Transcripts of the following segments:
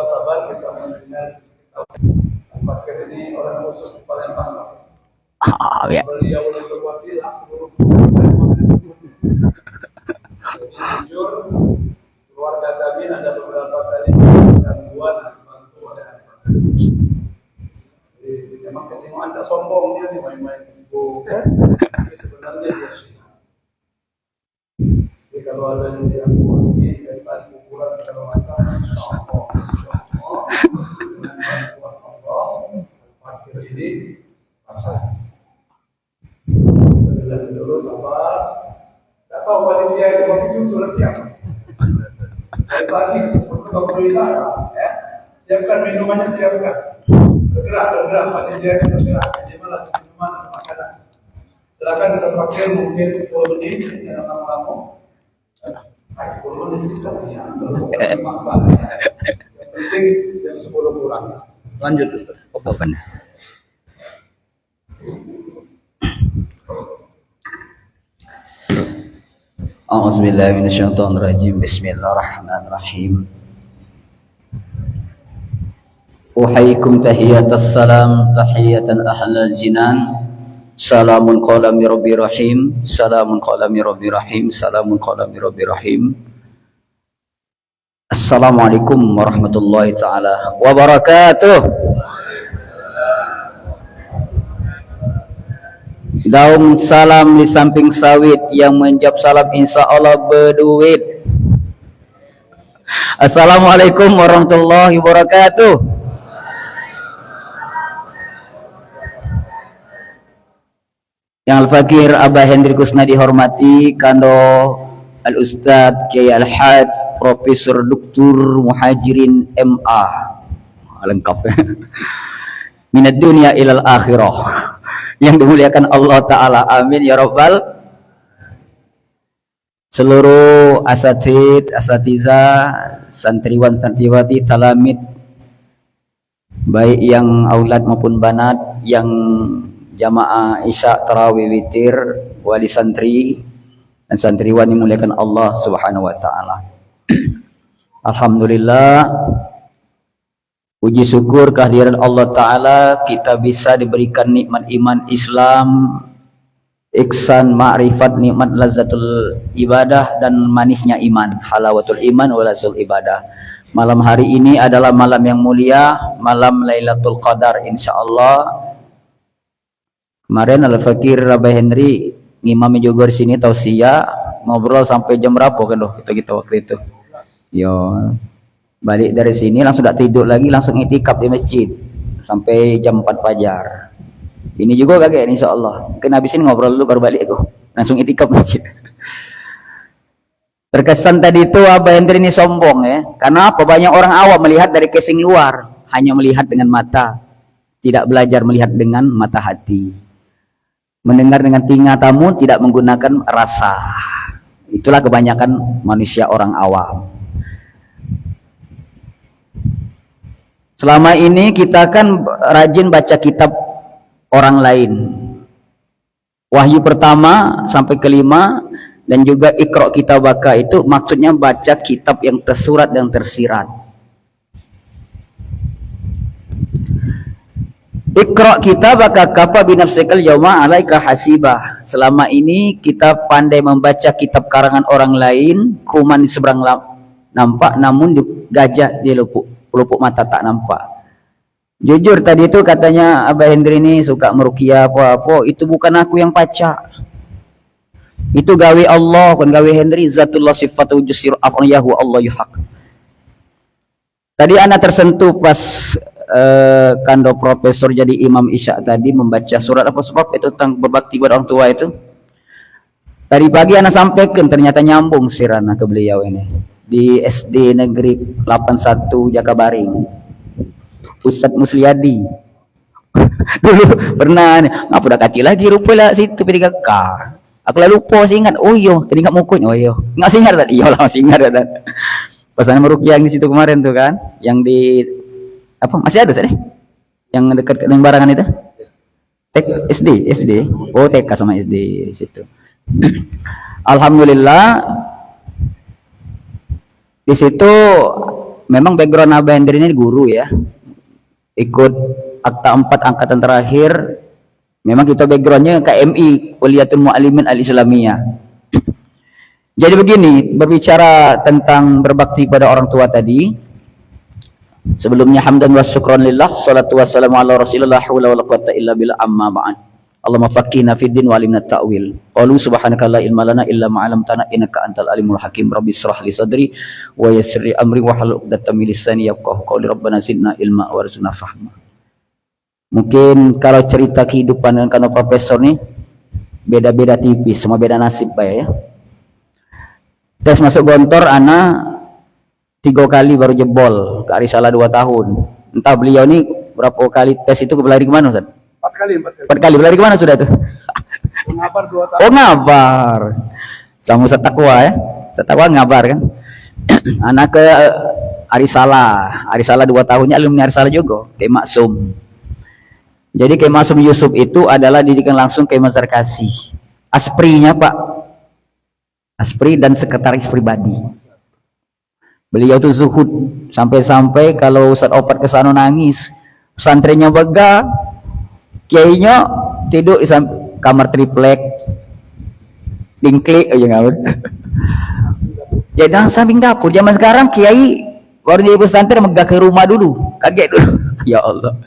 sabar kita mendengar Al-Fakir ini orang khusus di Palembang. Ya. Beliau untuk wasilah seluruh jujur keluarga kami ada beberapa kali gangguan dibantu oleh Al-Fakir. Jadi memang ketemu ancak sombong dia nih main-main Facebook tapi sebenarnya dia syiah. Jadi kalau ada yang diampun saya tadi ukuran kalau ada insyaallah Fakir ini pasal dulu sabar. Tak tahu panitia itu kopi susu siap. Dari pagi seperti kau cerita, ya. Siapkan minumannya, siapkan. Bergerak panitia itu bergerak. Jadi malah minuman dan makanan. Silakan bisa pakai mungkin 10 menit jangan lama-lama. 10 menit itu ya. Yang penting jam 10 kurang. Lanjut Ustaz. Apa benar? A'udzubillahi minasyaitonirrajim. Bismillahirrahmanirrahim. Uhayyikum tahiyatas salam tahiyatan ahlal jinan. Salamun qala min rabbir rahim. Salamun qala min rabbir rahim. Salamun qala min rabbir rahim. Assalamualaikum warahmatullahi taala wabarakatuh. Daun salam di samping sawit, yang menjawab salam insya Allah berduit. Assalamualaikum warahmatullahi wabarakatuh. Yang Al-Fakir Abah Hendri Kusna dihormati kando Al-Ustadz Kiai Al-Haj Profesor Dr. Muhajirin MA lengkap ya. Minad dunia ilal akhirah, yang dimuliakan Allah Ta'ala, amin ya Rabbal. Seluruh asatid, asatiza, santriwan, santriwati, talamid, baik yang aulad maupun banat, yang jamaah isya, tarawih, witir, wali santri dan santriwan dimuliakan Allah Subhanahu wa Ta'ala. Alhamdulillah, puji syukur kehadiran Allah Ta'ala, kita bisa diberikan nikmat iman Islam, ihsan, ma'rifat, nikmat lazzatul ibadah, dan manisnya iman, halawatul iman walasul ibadah. Malam hari ini adalah malam yang mulia, malam Lailatul Qadar insyaallah. Kemarin Al-Fakir Abah Hendri ngimami juga di sini tausiah, ngobrol sampai jam berapa kan doh kita waktu itu. Yo. Balik dari sini langsung tak tidur lagi, langsung iktikaf di masjid sampai jam 4 fajar. Ini juga kaget insyaallah. Mungkin habis ini ngobrol dulu baru balik aku. Langsung iktikaf masjid. Terkesan tadi itu Abah Hendri ini sombong ya. Karena apa? Banyak orang awam melihat dari casing luar, hanya melihat dengan mata, tidak belajar melihat dengan mata hati. Mendengar dengan telinga tamu, tidak menggunakan rasa. Itulah kebanyakan manusia orang awam. Selama ini kita kan rajin baca kitab orang lain. Wahyu pertama sampai kelima dan juga Iqra kitabaka itu maksudnya baca kitab yang tersurat dan tersirat. Iqra kitabaka kafa binafsikal yauma 'alaika hasibah. Selama ini kita pandai membaca kitab karangan orang lain, kuman di seberang nampak namun di gajah di pelupuk mata tak nampak. Jujur tadi itu katanya Abah Hendri ini suka meruqyah apa-apa, itu bukan aku yang baca. Itu gawe Allah, bukan gawe Hendri. Zatullah sifatu jusir af'ayahu Allah yuhaq. Tadi anak tersentuh pas kando profesor jadi Imam Isya tadi membaca surat apa sebab itu tentang berbakti kepada orang tua itu. Tadi pagi anak sampaikan ternyata nyambung sirana ke beliau ini di SD Negeri 81 Jakabaring. Ustadz Musliadi. Dulu pernah ngapa udah kacil lagi rupanya situ P3K. Aku lalu lupa sih ingat. Oh iya, tadi enggak mukul. Oh iya. Enggak sih ingat tadi. Iya lah masih ingat tadi. Pasane meruqyah yang di situ kemarin tuh kan, yang di apa masih ada sih? Yang dekat dengan barangan itu? SD. Oh TK sama SD di situ. Alhamdulillah di situ memang background Abah Hendri ini guru ya. Ikut akta 4 angkatan terakhir. Memang kita backgroundnya KMI, Kuliatul Mu'allimin Al-Islamiyah. Jadi begini, berbicara tentang berbakti pada orang tua tadi. Sebelumnya hamdan wa syukran lillah, salatu wassalamu ala rasulillah, hawla wa la quwata illa billah, amma ba'an. Allahumma faqqihna fid din wa alimna ta'wil. Qalu subhanaka la ilma lana illa ma 'allamtana innaka antal alimul hakim. Rabbi israh li sadri wa yassir li amri wa hlul 'uqdatam min lisani yafqahu qawli. Rabbana zidna ilma warzuqna fahma. Mungkin kalau cerita kehidupan dengan kano profesor nih beda-beda tipis, semua beda nasib Pak ya. Tes masuk Gontor anak 3 kali baru jebol, ke Arisalah 2 tahun. Entah beliau nih berapa kali tes itu berlari kemana Ustaz? 4 kali. 4 kali berlari kemana sudah tuh? Ngabar 2 tahun. Oh ngabar. Sama Ustaz Taqwa ya. Ustaz Taqwa ngabar kan. Anak ke Arisalah 2 tahunnya alumni Arisalah juga, kayak Maksum. Jadi Kiai Masum Yusuf itu adalah didikan langsung Kiai Mazhar Kasih. Asprinya Pak. Aspri dan sekretaris pribadi. Beliau itu zuhud. Sampai-sampai kalau Ustaz Opat kesana nangis. Pesantrennya bega. Kiainya tidur di kamar triplek. Dingklik aja ngawur. Ya dan samping dapur. Zaman sekarang Kiai baru jadi pesantren megah ke rumah dulu. Kaget dulu. Ya Allah.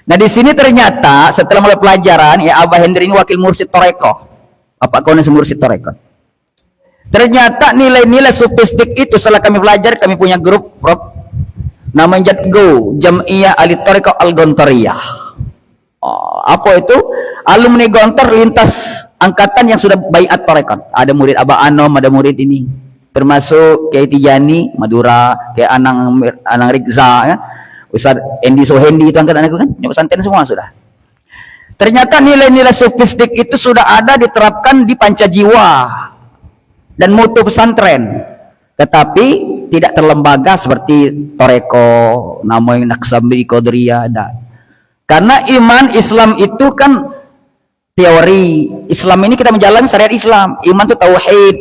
Nah di sini ternyata setelah mulai pelajaran ya Abah Hendri ini wakil mursyid Torekoh. Apa kau nih mursyid Torekoh? Ternyata nilai-nilai sufistik itu setelah kami belajar, kami punya grup Prof. Namanya JATGO, Jam'iyah Ahli Torekoh Al-Gontoriyah. Oh, apa itu? Alumni Gontor lintas angkatan yang sudah baiat Torekoh. Ada murid Abah Anom, ada murid ini. Termasuk Kiai Tijani, Madura, Kiai Anang Rikza ya. Ustaz Endi Sohendi itu angkatan aku kan, pesantren semua sudah. Ternyata nilai-nilai sufistik itu sudah ada diterapkan di Pancajiwa dan mutu pesantren, tetapi tidak terlembaga seperti Toreko, namanya Naqsabandi Qadariyah ada. Karena iman Islam itu kan teori. Islam ini kita menjalani syariat Islam. Iman itu tauhid.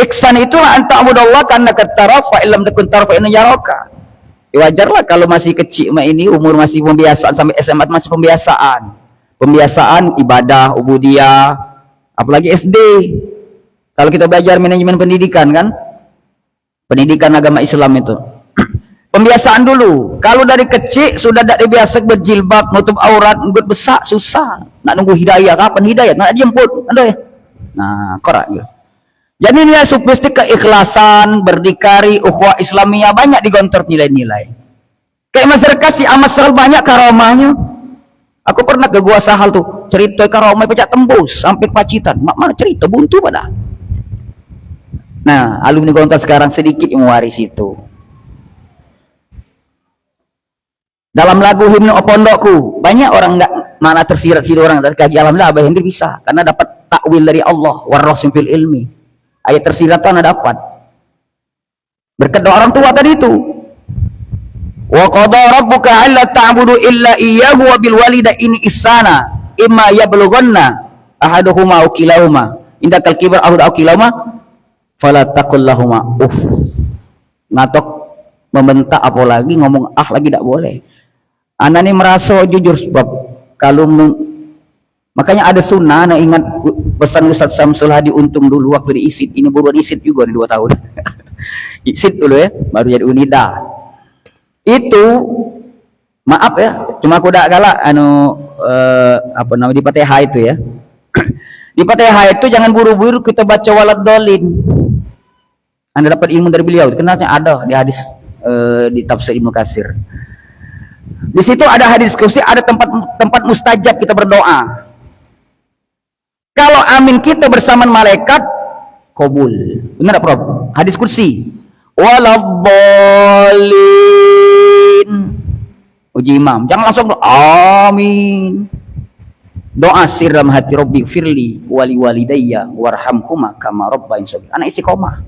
Ihsan itu anta'budallah ka'annaka tarahu fa illam takun tarahu fa innahu yaraka. Wajarlah kalau masih kecil ini umur masih pembiasaan sampai SMA masih pembiasaan ibadah, ubudiyah, apalagi SD. Kalau kita belajar manajemen pendidikan kan, pendidikan agama Islam itu pembiasaan dulu. Kalau dari kecil sudah tidak biasa berjilbab, nutup aurat, nunggu besak susah. Nak nunggu hidayah, kapan hidayah? Nak jemput, ada ya. Nah, korak ya. Jadi dia supesti keikhlasan, berdikari, ukhuwah Islamiyah banyak digontor nilai-nilai. Kayak masyarakat si amat selalu banyak karamahnya. Aku pernah ke Gua Sahal tuh, cerita karamah pecah tembus sampai ke Pacitan. Mana cerita buntu pada. Nah, alumni gontor sekarang sedikit yang mewaris itu. Dalam lagu himne pondokku, banyak orang enggak mana tersirat sih orang terkaji. Alhamdulillah Abah Hendri bisa karena dapat takwil dari Allah, warrasim fil ilmi. Ayat tersirat kan dapat. Berkat doa orang tua tadi itu. Wa qada rabbuka alla ta'budu illa iyyahu wa bil walidaini ihsana imma yablughanna ahaduhuma aw kilahuma indakal kibar aw kilahuma fala taqul lahumā uff. Ngatok membentak apalagi ngomong lagi tidak boleh. Anak ini merasa jujur sebab kalau makanya ada sunnah. Anak ingat pesan Ustaz Samsul Hadi Untung dulu waktu di ISID, ini buruan ISID juga di 2 tahun ISID dulu ya, baru jadi UNIDA itu. Maaf ya, cuma aku udah galak apa namanya di Fatihah itu ya. Di Fatihah itu jangan buru-buru kita baca walad dolin. Anda dapat ilmu dari beliau, kenalnya ada di hadis di tafsir Ibnu Katsir. Di situ ada hadis kursi, ada tempat mustajab kita berdoa. Kalau amin kita bersama malaikat kabul. Benar Prof? Hadis kursi. Waladdallin. Uji imam, jangan langsung amin. Doa sir dalam hati, Rabbi firli wali walidayya warhamhuma kama rabbain shaghir. Anak istiqomah.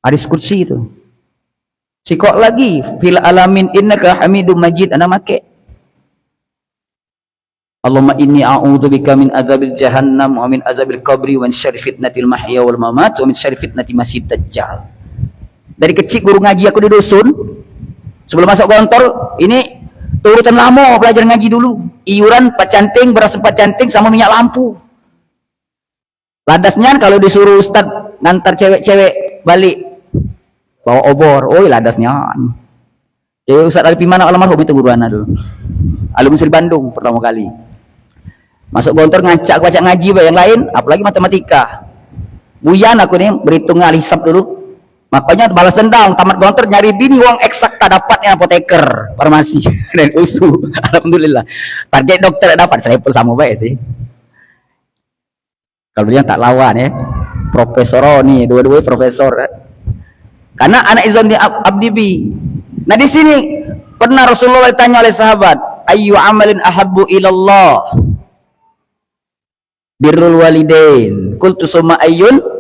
Hadis kursi itu. Sikok lagi fil alamin innaka hamidum majid, ana make. Allahumma inni a'udzubika min adzabil jahannam wa min adzabil qabri wa min syarri fitnatil mahya wal mamat wa min syarri fitnati masiihid dajjal. Dari kecil guru ngaji aku di dusun. Sebelum masuk kantor, ini urutan lama belajar ngaji dulu. Iuran 4 canting, beras 4 canting sama minyak lampu. Ladasnya kalau disuruh ustad ngantar cewek-cewek balik bawa obor, oi ladasnya. Ustad Alif Imana almarhum itu guru anak dulu. Alumni di Bandung pertama kali. Masuk kantor ngacak baca ngaji yang lain, apalagi matematika. Buyan aku nih berhitung alisap dulu. Makanya balas dendam, tamat gontor nyari bini uang eksak tak dapatnya apoteker, farmasi dan usu. Alhamdulillah. Target dokter dapat, saya pun sama baik sih. Kalau dia tak lawan ya. Profesor nih, dua-duanya profesor. Karena anak Izon di Abdibi. Nah di sini pernah Rasulullah ditanya oleh sahabat, ayyu amalin ahabbu ilallah? Birrul walidain. Qultu summa ayyun?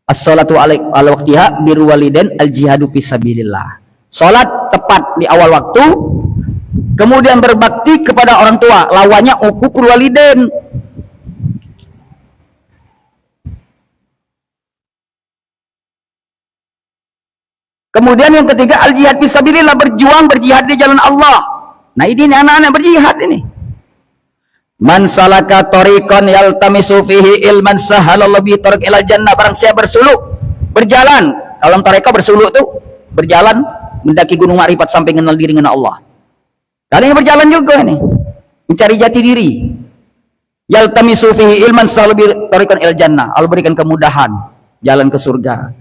As-salatu ala waqtiha, birrul walidain, al-jihadu fisabilillah. Salat tepat di awal waktu, kemudian berbakti kepada orang tua, lawannya uququl walidain. Kemudian yang ketiga al-jihad fisabilillah, berjihad di jalan Allah. Nah ini anak-anak berjihad ini. Man salaka tariqan yaltamisu fihi ilman sahalallahu bihi tariq ilal jannah. Barang siapa bersuluk, berjalan, kalau tarekat bersuluk tuh berjalan mendaki gunung Ma'rifat sampai mengenal diri dengan Allah. Kalian berjalan juga nih mencari jati diri. Yaltamisu fihi ilman sahalallahu bihi tariqan ilal jannah. Allah berikan kemudahan jalan ke surga.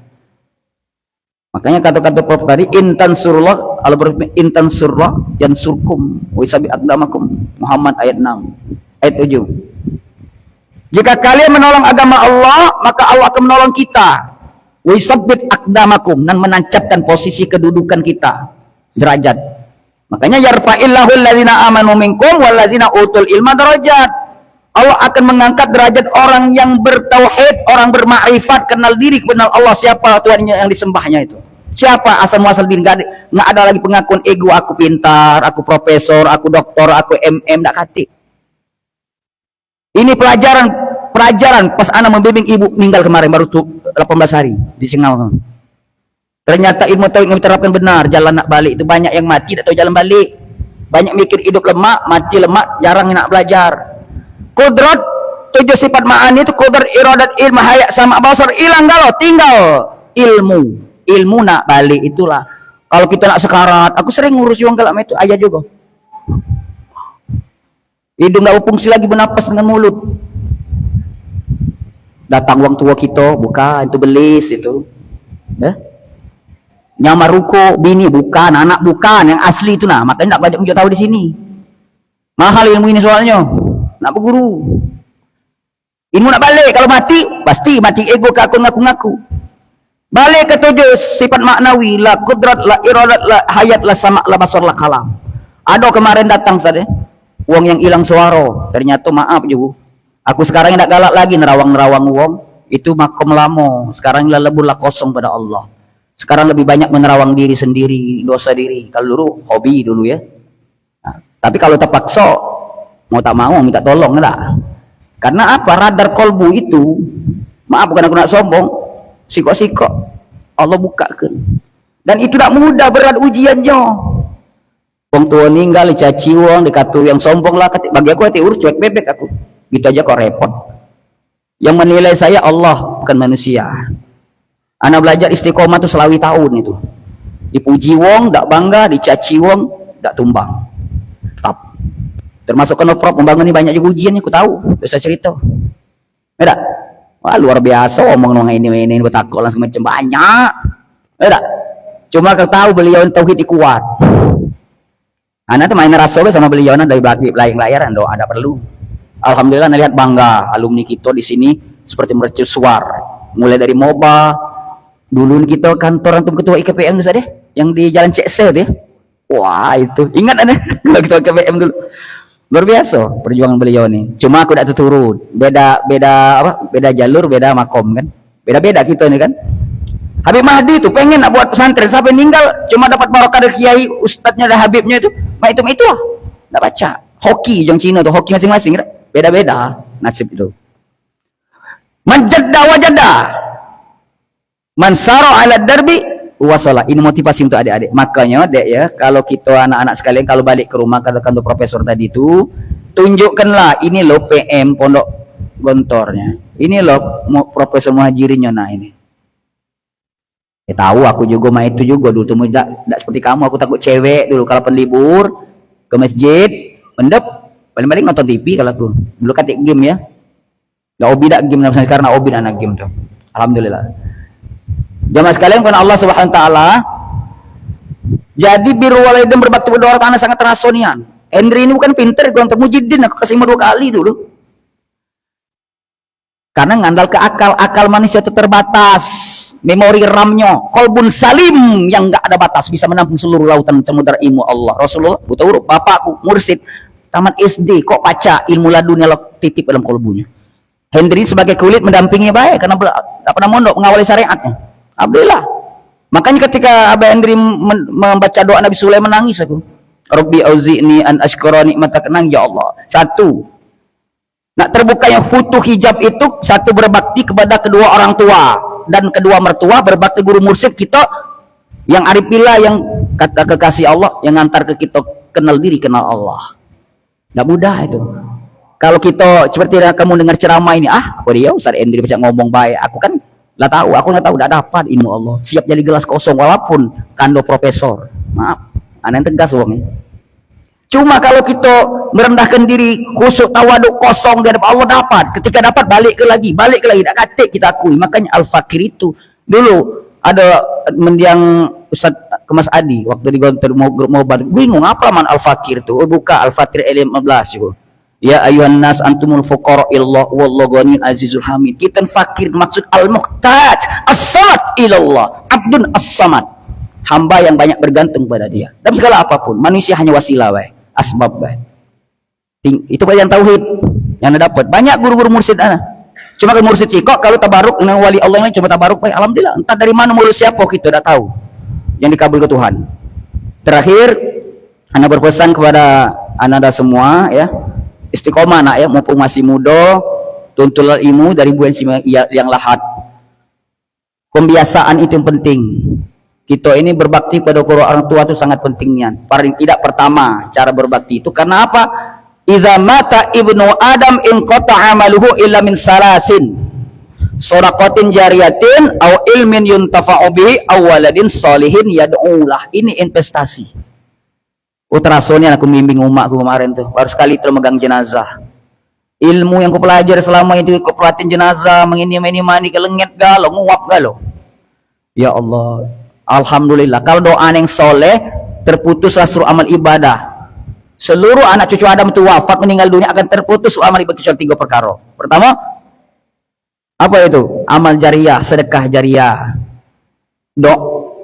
Makanya kata-kata Prof tadi, intan surullah, Allah berfirman intan surullah yansurkum wa yusabbit aqdamakum. Muhammad ayat 6. Ayat 7. Jika kalian menolong agama Allah, maka Allah akan menolong kita. Wa yusabbit aqdamakum, dan menancapkan posisi kedudukan kita, derajat. Makanya yarfa'illahu allazina amanu minkum wallazina utul ilma darajat. Allah akan mengangkat derajat orang yang bertauhid, orang bermakrifat, kenal diri, kenal Allah, siapa Tuhannya yang disembahnya itu. Siapa asal muasal diri, nggak ada lagi pengakuan ego, aku pintar, aku profesor, aku doktor, aku MM, nggak kati. Ini pelajaran pas anak membimbing ibu meninggal kemarin baru 18 hari di Singal. Ternyata ilmu tauhid yang diterapkan benar, jalan nak balik itu banyak yang mati tidak tahu jalan balik. Banyak mikir hidup lemak, mati lemak, jarang nak belajar. Kudrat 7 sifat ma'ani itu kudrat iradat ilmu hayak sama basar hilang galau, tinggal ilmu nak balik itulah. Kalau kita nak sekarat, aku sering ngurus uang galak itu ayah juga. Hidung nggak berfungsi lagi bernapas dengan mulut. datang wong tua kita, bukan, itu belis itu. Nyamar ruko bini bukan, anak bukan, yang asli itu nah. Makanya tak banyak kita tahu di sini. Mahal ilmu ini soalnya. Nak berguru. Ilmu nak balik, kalau mati pasti mati ego ke aku ngaku-ngaku. Balik ke 7 sifat maknawi, la kudrat, la iradat, la hayat, la sama, la basar, la kalam. Ada kemarin datang saja, wong yang hilang suara. Ternyata maaf juga. Aku sekarang tidak galak lagi nerawang-nerawang wong. Itu makom lamo. Sekarang lah lebur lah kosong pada Allah. Sekarang lebih banyak menerawang diri sendiri, dosa diri. Kalau dulu hobi dulu ya. Nah, tapi kalau terpaksa mau tak mau minta tolong enggak. Karena apa? Radar kolbu itu, maaf bukan aku nak sombong, sikok-sikok Allah bukakan. Dan itu tak mudah, berat ujiannya. Wong tua ninggal dicaci wong, dikatu yang sombong lah. Bagi aku hati urus cuek bebek aku. Gitu aja kok repot. Yang menilai saya Allah, bukan manusia. Anak belajar istiqomah itu selawi tahun itu. Dipuji wong, tak bangga, dicaci wong, tak tumbang. Tetap. Termasuk kenoprop membangun ini banyak juga ujiannya, aku tahu. Bisa cerita. Tidak? Wah luar biasa omong nong ini bertakut langsung macam banyak. Tidak? Cuma kau tahu beliau tauhid kuat. Anak tuh main rasul sama beliau dari belakang layar, doa ada perlu. Alhamdulillah lihat bangga alumni kita di sini seperti mercusuar. Mulai dari MOBA, dulu kita kantor antum ketua IKPM dulu deh, yang di Jalan CC deh. Wah itu ingat aneh kalau ketua IKPM dulu. Luar biasa perjuangan beliau nih. Cuma aku tidak turun. Beda jalur, beda makom kan. Beda-beda kita nih kan. Habib Mahdi itu pengen nak buat pesantren sampai meninggal cuma dapat barokah dari kiai ustadznya dan habibnya itu. Itu lah. Enggak baca. Hoki yang Cina tuh, hoki masing-masing kan. Beda-beda nasib itu. Manjadda wajada. Mansara ala darbi wasolah. Ini motivasi untuk adik-adik. Makanya dek ya, kalau kita anak-anak sekalian kalau balik ke rumah kalau kantor profesor tadi itu, tunjukkanlah ini loh PM Pondok Gontornya. Ini loh Profesor Muhajirinnya nah ini. Ya tahu aku juga mah itu juga dulu tuh tidak seperti kamu, aku takut cewek dulu kalau penlibur ke masjid, mendep paling-paling nonton TV kalau aku. Dulu katik game ya. Gak obi dak game karena obi anak game tuh. Alhamdulillah. Jamaah sekalian karena Allah Subhanahu wa taala. Jadi biru walidain berbakti pada orang anak sangat terasa nian. Henry ini bukan pinter, gua untuk mujidin aku kasih 2 kali dulu. Karena ngandal ke akal manusia itu terbatas. Memori RAM-nya, kolbun salim yang enggak ada batas bisa menampung seluruh lautan samudra ilmu Allah. Rasulullah, buta huruf, bapakku mursid tamat SD kok baca ilmu ladunya titip dalam kolbunya. Henry sebagai kulit mendampingi baik karena tidak pernah mondok mengawali syariatnya. Alhamdulillah. Makanya ketika Abah Henry membaca doa Nabi Sulaiman menangis aku. Rabbi auzi'ni an ashkura nikmataka, ya Allah. Satu, nak terbukanya futuh hijab itu satu berbakti kepada kedua orang tua dan kedua mertua, berbakti guru mursyid kita yang arifillah, yang kata kekasih Allah, yang ngantar ke kita kenal diri, kenal Allah. Tidak mudah itu. Kalau kita seperti kamu dengar ceramah ini, dia Ustaz Endri bisa ngomong baik, aku kan lah tahu, aku nggak tahu, tidak dapat ilmu Allah, siap jadi gelas kosong walaupun kando profesor. Maaf, aneh tegas wongnya. Cuma kalau kita merendahkan diri, khusyuk tawaduk kosong di hadapan Allah dapat. Ketika dapat balik ke lagi, tak katik kita akui. Makanya Al-Fakir itu dulu ada mendiang Ustaz Kemas Adi waktu di Gontor mau bingung apa man Al-Fakir itu. Buka Al-Fakir 15 juga. Ya ayuhan nas antumul fuqara illallah wallahu ghaniyun azizul hamid. Kita fakir maksud al-muhtaj, as-samad ilallah, abdun as-samad. Hamba yang banyak bergantung pada dia. Dalam segala apapun, manusia hanya wasilah baik, asbab baik. Itu bagian tauhid yang anda dapat. Banyak guru-guru mursyid ana. Cuma ke mursyid kok kalau tabaruk dengan wali Allah yang cuma tabaruk baik, alhamdulillah. Entah dari mana mulut siapa kita tidak tahu. Yang dikabul ke Tuhan. Terakhir, anda berpesan kepada anda semua ya. Istiqomah nak ya, mumpung masih muda, tuntulah ilmu dari bulan yang lahat. Pembiasaan itu yang penting. Kita ini berbakti pada orang tua itu sangat pentingnya. Paling tidak pertama cara berbakti itu karena apa? Idza mata ibnu Adam in qata amaluhu illa min salasin. Shadaqatin jariyatin au ilmin yuntafa'u bihi aw waladin sholihin yad'ulah. Ini investasi. Ultrasonnya aku bimbing umakku kemarin tuh, baru sekali itu megang jenazah. ilmu yang kau pelajari selama itu kau pelatihan jenazah mengini mani ke lengit galau nguap galau. Ya Allah, alhamdulillah kalau doa yang soleh terputuslah seluruh amal ibadah. Seluruh anak cucu Adam itu wafat meninggal dunia akan terputus amal ibadah kecuali 3 perkara. Pertama, apa itu? Amal jariah, sedekah jariah.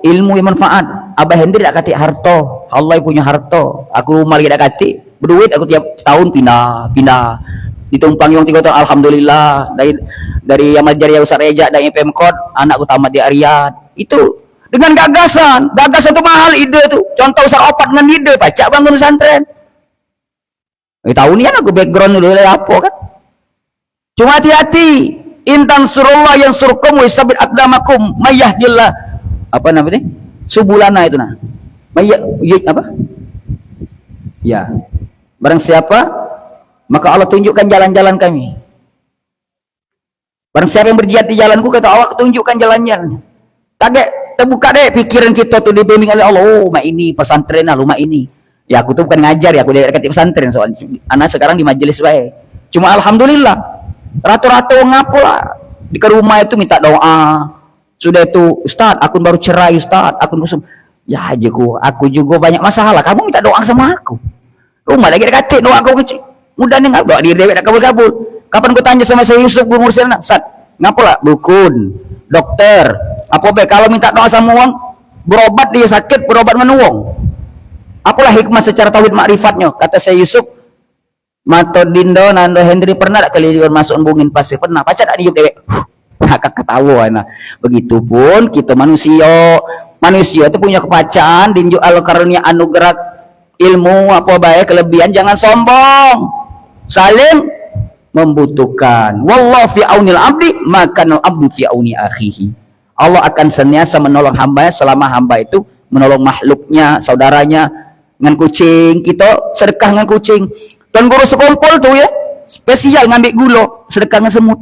Ilmu yang manfaat. Abah Hendri tak kati harta, Allah punya harta. Aku rumah lagi tak kati, berduit aku tiap tahun pindah. Ditumpangi orang 3 tahun, alhamdulillah. Dari amal jariah Ustaz Reja dan Pemkot, anakku tamat di Riyadh. Itu dengan gagasan itu mahal ide tuh. Contoh Ustaz Opat dengan ide, pacak bangun pesantren. Tahu nih aku background dulu apa kan. Cuma hati-hati. Intan surullah yang surkum wa sabit aqdamakum mayahdillah. Apa namanya? Subulana itu nah. Apa? Ya. Barang siapa maka Allah tunjukkan jalan-jalan kami. Barang siapa yang berjihad di jalanku kata Allah tunjukkan jalan-jalannya. Kaget terbuka deh pikiran kita tuh dibimbing oleh Allah. Oh, mak ini pesantren lah, rumah ini. Ya aku tuh bukan ngajar ya, aku dari dekat pesantren soalnya. Anak sekarang di majelis baik. Cuma alhamdulillah rata-rata ngapo lah di ke rumah itu minta doa. Sudah itu Ustaz, aku baru cerai Ustaz, aku busuk. Ya ajaku, aku juga banyak masalah. Kamu minta doa sama aku. Rumah lagi dekat doa aku kecil. Mudah nih doa diri dewek tak kabul-kabul. Kapan ku tanya sama saya Yusuf Bu Mursyidna, Ustaz, ngapo lah dukun, dokter, apa baik kalau minta doa sama uang berobat dia sakit, berobat menuang. Apalah hikmah secara tauhid makrifatnya? Kata saya Yusuf, Mato Dindo Nando Hendri pernah tak kali masuk embungin pasir? Pernah. Pacar tak diuk dewek? Kakak ketawa. Nah, begitupun kita manusia itu punya kepacaan dinjuk al karunia anugerah ilmu apa baik kelebihan, jangan sombong, saling membutuhkan. Wallahu fi aunil abdi maka abdu fi auni akhihi. Allah akan senantiasa menolong hamba selama hamba itu menolong makhluknya, saudaranya. Dengan kucing kita sedekah dengan kucing. Dan guru sekumpul tuh ya spesial ngambil gula sedekah dengan semut.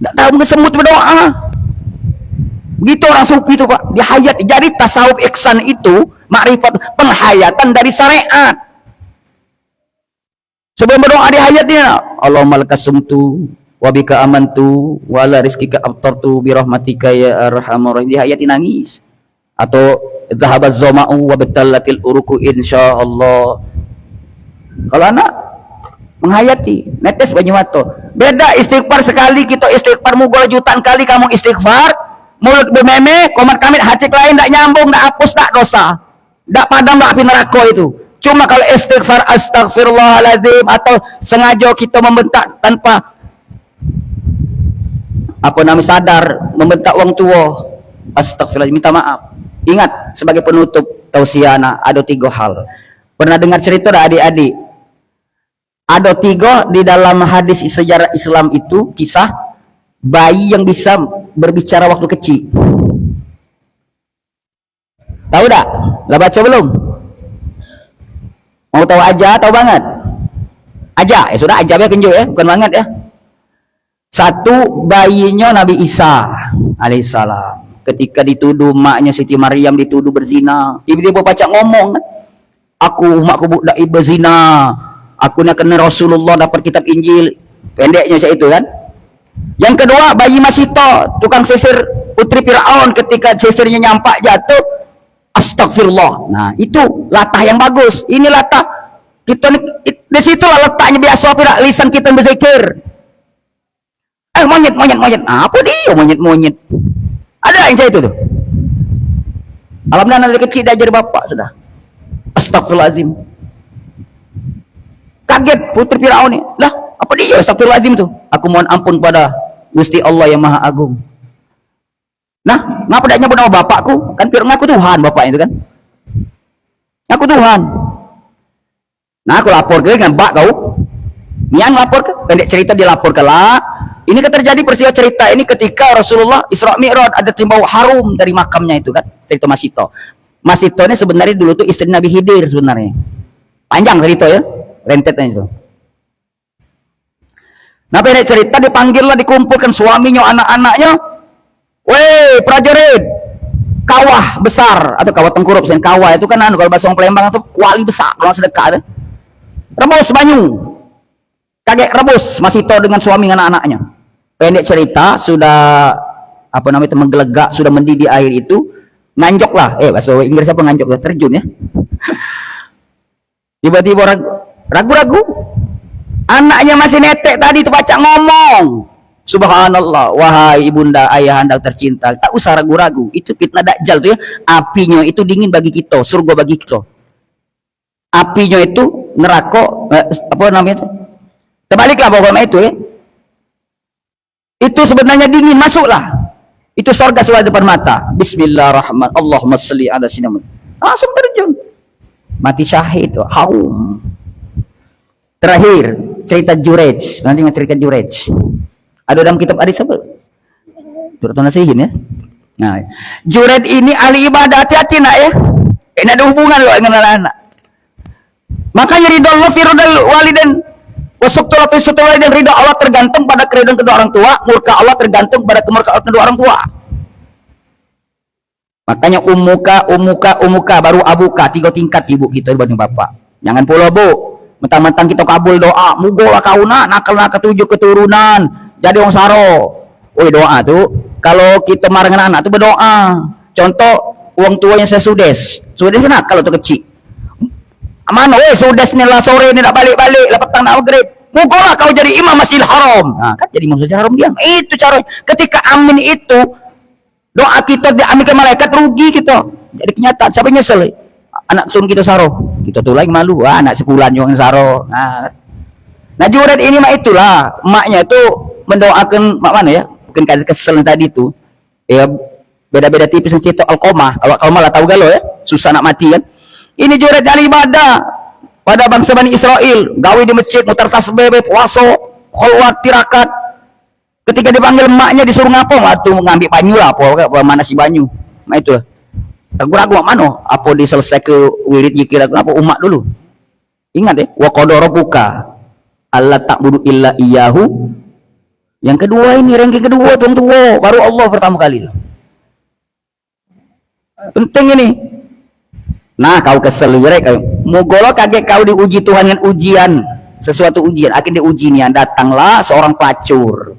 Tak tahu dengan semut berdoa. Begitu orang sufi itu Pak, di hayat. Jadi tasawuf ihsan itu makrifat penghayatan dari syariat. Sebelum berdoa di hayatnya, Allahumma lakasumtu wa bika amantu wa ala rizkika abtartu bi rahmatika ya arhamar rahim. Di hayat nangis. Atau zahabaz zama'u wa batallatil uruku insyaallah. Kalau anak menghayati netes banyu mata. Beda istighfar sekali kita istighfar mugol jutaan kali kamu istighfar, mulut bermeme, komat kamit hati lain tak nyambung, tak hapus, tak dosa. Tak padam, tak api neraka itu. Cuma kalau istighfar astagfirullahaladzim atau sengaja kita membentak tanpa apa namanya sadar membentak orang tua, astagfirullahaladzim, minta maaf. Ingat sebagai penutup tausiana ada 3 hal. Pernah dengar cerita dah adik-adik? Ada 3 di dalam hadis sejarah Islam itu kisah bayi yang bisa berbicara waktu kecil. Tahu tak? Lah baca belum? Mau tahu aja, tahu banget? Aja, ya sudah aja ya kenjo ya, bukan banget ya. Satu, bayinya Nabi Isa alaihissalam. Ketika dituduh maknya Siti Maryam dituduh berzina, tiba-tiba baca ngomong, aku makku budak berzina, aku nak kena Rasulullah dapat kitab Injil, pendeknya saya itu kan. Yang kedua, bayi Masito, tukang sisir putri Firaun, ketika sisirnya nyampak jatuh, astagfirullah. Nah itu latah yang bagus. Ini latah kita di situlah letaknya biasa lisan kita berzikir. Monyet. Apa dia monyet? Ada yang saya itu tuh. Alhamdulillah dari kecil diajar bapak sudah. Astagfirullahaladzim. Kaget putri Firaun ini. Lah, apa dia astagfirullahaladzim itu? Aku mohon ampun pada Gusti Allah yang Maha Agung. Nah, ngapa tidak nyebut nama bapakku? Kan Firaun ngaku Tuhan bapaknya itu kan. Ngaku Tuhan. Nah, aku lapor ke dengan bak kau. Nian lapor ke, pendek cerita dilapor ke lah. Ini terjadi peristiwa cerita ini ketika Rasulullah Isra Mi'raj, ada bau harum dari makamnya itu kan, cerita Masito. Masito ini sebenarnya dulu tuh istri Nabi Khidir sebenarnya. Panjang cerita ya, rentetnya itu. Nah, pendek cerita dipanggillah, dikumpulkan suaminya, anak-anaknya. Weh, prajurit, kawah besar atau kawah tengkurup, kawah itu kan kalau bahasa Palembang itu kuali besar, kalau sedekah ada. Rembos banyu. kaget rebus masih tahu dengan suami dan anak-anaknya. Pendek cerita, sudah apa namanya itu menggelegak, sudah mendidih air itu, nganjok lah. Bahasa Inggris apa nganjok ya? Terjun ya. Tiba-tiba ragu-ragu. Anaknya masih netek tadi itu baca ngomong. Subhanallah, wahai ibunda ayahanda tercinta, tak usah ragu-ragu. Itu fitnah dajjal tuh ya. Apinya itu dingin bagi kita, surga bagi kita. Apinya itu neraka, apa namanya itu? Terbaliklah pokoknya itu ya. Itu sebenarnya dingin, masuklah. Itu surga sudah depan mata. Bismillahirrahmanirrahim. Allahumma shalli ala sayyidina. Langsung terjun. Mati syahid, harum. Terakhir, cerita Jurej. Nanti cerita Jurej. Ada dalam kitab hadis apa? Turut nasihin ya. Nah, Jurej ini ahli ibadah, hati-hati nak ya. Ini ada hubungan loh dengan anak-anak. Makanya ridho Allah fi ridal walidain wa suqtul fi suqtul walidain, ridho Allah tergantung pada keridhaan kedua orang tua, murka Allah tergantung pada kemurkaan kedua orang tua. Makanya umuka baru abuka, 3 tingkat ibu kita dibanding bapak. Jangan pula bu, mentang-mentang kita kabul doa, mugolah kau nakal 7 keturunan jadi orang saro. Woi doa tuh, kalau kita marah dengan anak tuh berdoa. Contoh, uang tuanya saya sudes nakal tuh kecil. Mana sudes nih lah sore ini nak balik-balik lah petang nak maghrib. Mugolah kau jadi imam Masjidil Haram. Nah, kan jadi imam Masjidil Haram dia. Itu cara ketika amin itu doa kita diaminkan malaikat, rugi kita. Jadi kenyataan siapa nyesel? Anak sun kita saro. Kita tuh lagi malu. Anak sebulan yang saro. Nah Juret ini mah itulah, emaknya itu mendoakan mak mana ya? Mungkin kali kesel tadi itu. Ya beda-beda tipis cerita Alqamah. Alqamah lah tahu galau ya. Susah nak mati kan. Ini Juret ahli ibadah pada bangsa Bani Israel, gawe di masjid, mutar tasbih, puasa, kholwat, tirakat. Ketika dipanggil emaknya disuruh ngapa? Waktu ngambil banyu lah, apa mana si banyu. Nah itu. Ragu-ragu mana? Apa diselesai ke wirid zikir apa umat dulu. Ingat ya, wa qadara rabbuka alla ta'budu illa iyyahu. Yang kedua ini ranking kedua tuang tua, baru Allah pertama kali. Penting ini. Nah, kau kesel mereka. Mugolo kaget kau diuji Tuhan dengan ujian, sesuatu ujian. Akhirnya diuji nih, datanglah seorang pelacur.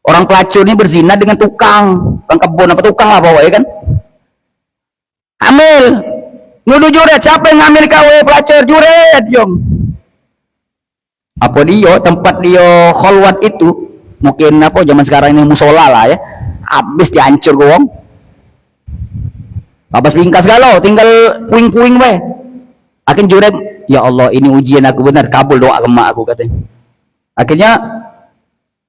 Orang pelacur ini berzina dengan tukang kebun apa tukang lah bawa ya kan. Ambil, nuduh Juret, siapa yang ngambil kau pelacur? Juret, Jong. Apa dia tempat dia kholwat itu? Mungkin apa zaman sekarang ini musola lah ya. Habis dihancur gowong. Babas bingkas galau, tinggal puing-puing weh. Akhirnya Juret, ya Allah ini ujian aku benar, kabul doa ke emak aku katanya. Akhirnya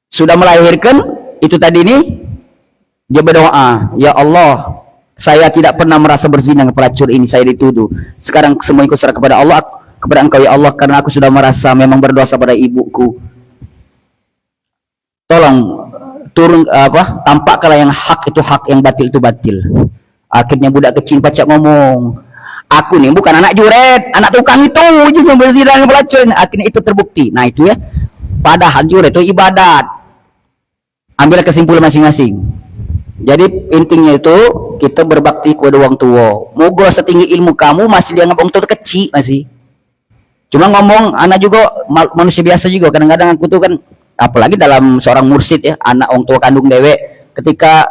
sudah melahirkan itu tadi ini, dia berdoa, ya Allah saya tidak pernah merasa berzina dengan pelacur ini, saya dituduh. Sekarang semua ikut serah kepada Allah, kepada engkau ya Allah, karena aku sudah merasa memang berdosa pada ibuku. Tolong turun tampakkanlah yang hak itu hak, yang batil itu batil. Akhirnya budak kecil pacak ngomong, aku nih bukan anak Juret, anak tukang itu yang berzina dengan pelacur. Akhirnya itu terbukti. Nah itu ya, padahal Juret itu ibadat. Ambil kesimpulan masing-masing. Jadi intinya itu kita berbakti kepada orang tua. Moga setinggi ilmu kamu masih dianggap orang tua kecil masih. Cuma ngomong, anak juga manusia biasa juga. Kadang-kadang aku tuh kan, apalagi dalam seorang mursyid ya, anak orang tua kandung dewek. Ketika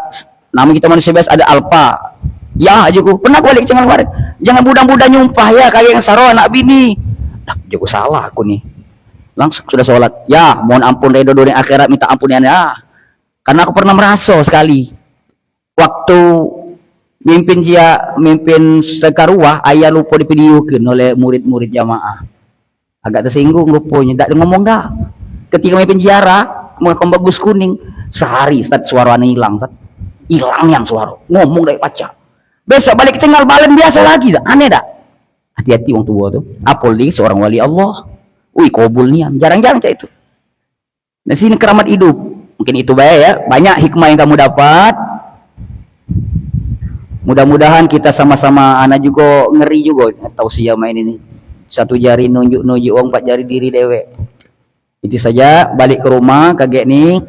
nama kita manusia biasa ada alpa. Ya juga pernah balik cengal kemarin. Jangan budak-budak nyumpah ya kayak yang saro anak bini. Nah, juga salah aku nih. Langsung sudah sholat. Ya, mohon ampun redo dunia akhirat, minta ampun ya. Karena aku pernah merasa sekali waktu mimpin sekaruah, ayah lupa divideokan oleh murid-murid jamaah. Agak tersinggung lupanya, tidak ngomong dah. Ketika mimpin ziarah, ngomong bagus kuning, sehari Ustaz suaranya hilang, hilang yang suara, ngomong dari pacar. Besok balik cengal balen biasa lagi, dah. Aneh dah. Hati-hati orang tua tuh. Apalagi seorang wali Allah. Wih, kabulnya jarang-jarang kayak itu. Nah sini keramat hidup. Mungkin itu baik ya, banyak hikmah yang kamu dapat. Mudah-mudahan kita sama-sama, anak juga ngeri juga tausiah main ini. 1 jari nunjuk-nunjuk orang, 4 jari diri dewek. Itu saja, balik ke rumah kaget nih.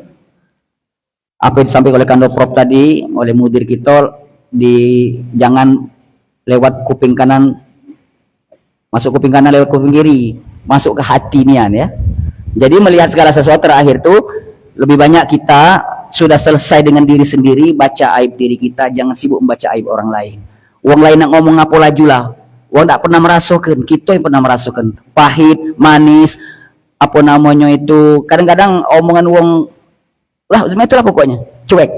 Apa yang disampaikan oleh Kando Prof tadi, oleh mudir kita, jangan lewat kuping kanan, masuk kuping kanan lewat kuping kiri, masuk ke hati nian ya. Jadi melihat segala sesuatu terakhir tuh lebih banyak kita sudah selesai dengan diri sendiri, baca aib diri kita, jangan sibuk membaca aib orang lain. Orang lain nak ngomong apa laju lah. Orang tak pernah merasakan, kita yang pernah merasakan pahit, manis, apa namanya itu. Kadang-kadang omongan orang lah, itulah pokoknya cuek.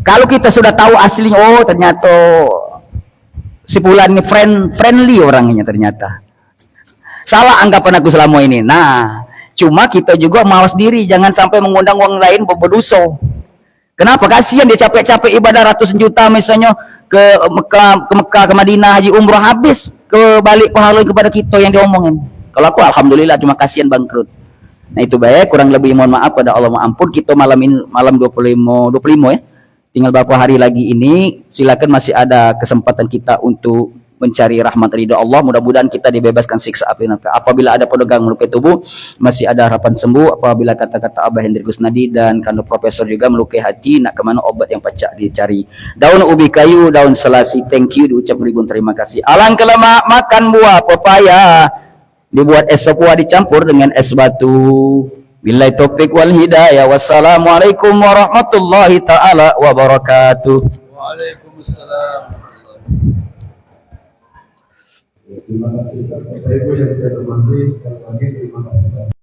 Kalau kita sudah tahu aslinya, oh ternyata si Fulan ini friendly orangnya ternyata. Salah anggapan aku selama ini. Nah, cuma kita juga mawas diri, jangan sampai mengundang orang lain berdosa. Kenapa? Kasihan dia capek-capek ibadah ratusan juta misalnya ke Mekah, ke Madinah, haji umrah, habis ke balik pahala kepada kita yang diomongin. Kalau aku alhamdulillah, cuma kasihan bangkrut. Nah itu baik, kurang lebih mohon maaf pada Allah ampun. Kita malam ini malam 25 ya. Tinggal beberapa hari lagi ini, silakan masih ada kesempatan kita untuk mencari rahmat ridha Allah. Mudah-mudahan kita dibebaskan siksa api neraka. Apabila ada pedagang melukai tubuh, masih ada harapan sembuh. Apabila kata-kata Abah Hendrik Kusnadi dan kandung profesor juga melukai hati, nak kemana obat yang pacak dicari. Daun ubi kayu, daun selasi, thank you, diucap ribuan terima kasih. Alangkah lemak makan buah pepaya, dibuat es sepuah dicampur dengan es batu. Billahi taufik wal hidayah. Wassalamualaikum warahmatullahi taala wabarakatuh. Waalaikumsalam. Terima kasih Bapak Ibu yang saya hormati, sekali lagi terima kasih